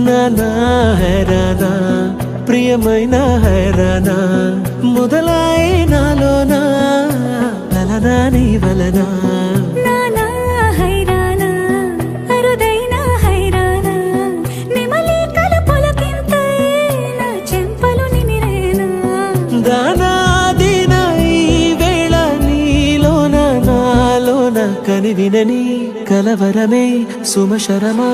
నానా హైరానా ప్రియమైన హైరానా మొదలై నాలోనా లలనా నీ వలనా నానా హైరానా అరుదైన హైరానా నెమలి కలపులకింతై నా చెంపలు నిమిరేనా దానాదిన ఈ వేళ నీలోన నాలోన కనివినని కలవరమే సుమశరమా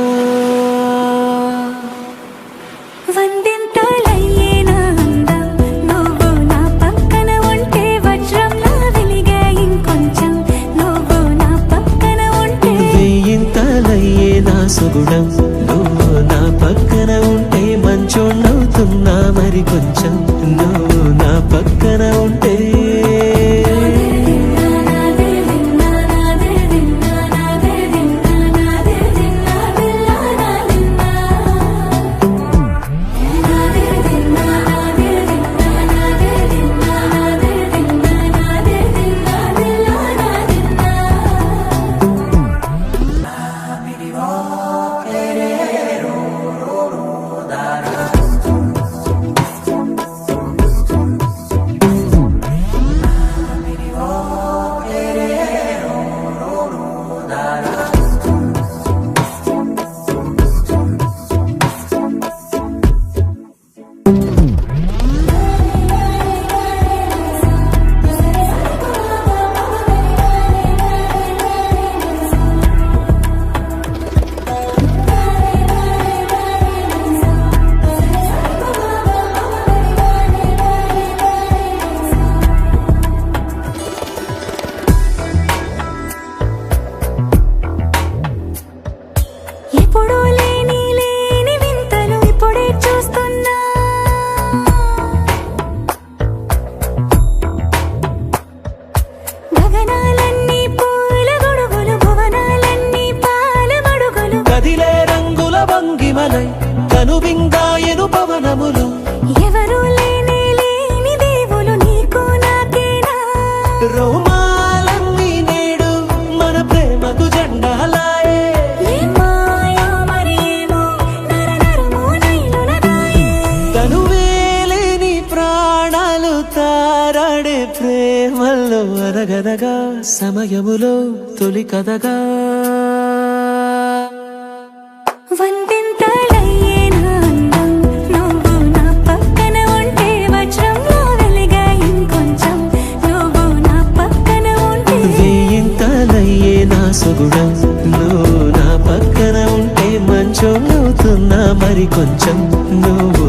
వందింతలయ్యే నా అందం నువ్వు నా పక్కన ఉంటే వజ్రంలా వెలిగే ఇంకొంచెం నువ్వు నా పక్కన ఉంటే వేయింతలయ్యే నా సుగుణం నువ్వు నా పక్కన ఉంటే మంచోణ్ణవుతున్నా మరి కొంచెం నువ్వు నా పక్కన ఉంటే ఎప్పుడూ లేని వింతలు ఇప్పుడే చూస్తున్నా గగనాలన్నీ పూల గొడుగులు భువనాలన్నీ పాల మడుగులు కదిలే రంగుల భంగిమలై కనువిందాయను పవనములు ఎవరూ లేని దేవులు నీకు నాకేనా రోమాలన్నీ నేడు మన ప్రేమకు జెండాలాయే మాయా మరేమో నరనరమో నైలునగాయే తనువేలేని ప్రాణాలు తారాడే ప్రేమల్లో అనగనగా సమయములో తొలి కథగా వందింతలయ్యే నా అందం నువ్వు నా పక్కన ఉంటే వజ్రంలా వెలిగే ఇంకొంచెం నువ్వు నా పక్కన ఉంటే వేయింతలయ్యే నా సుగుణం నువ్వు నా పక్కన ఉంటే మంచోణ్ణవుతున్నా మరి కొంచెం నువ్వు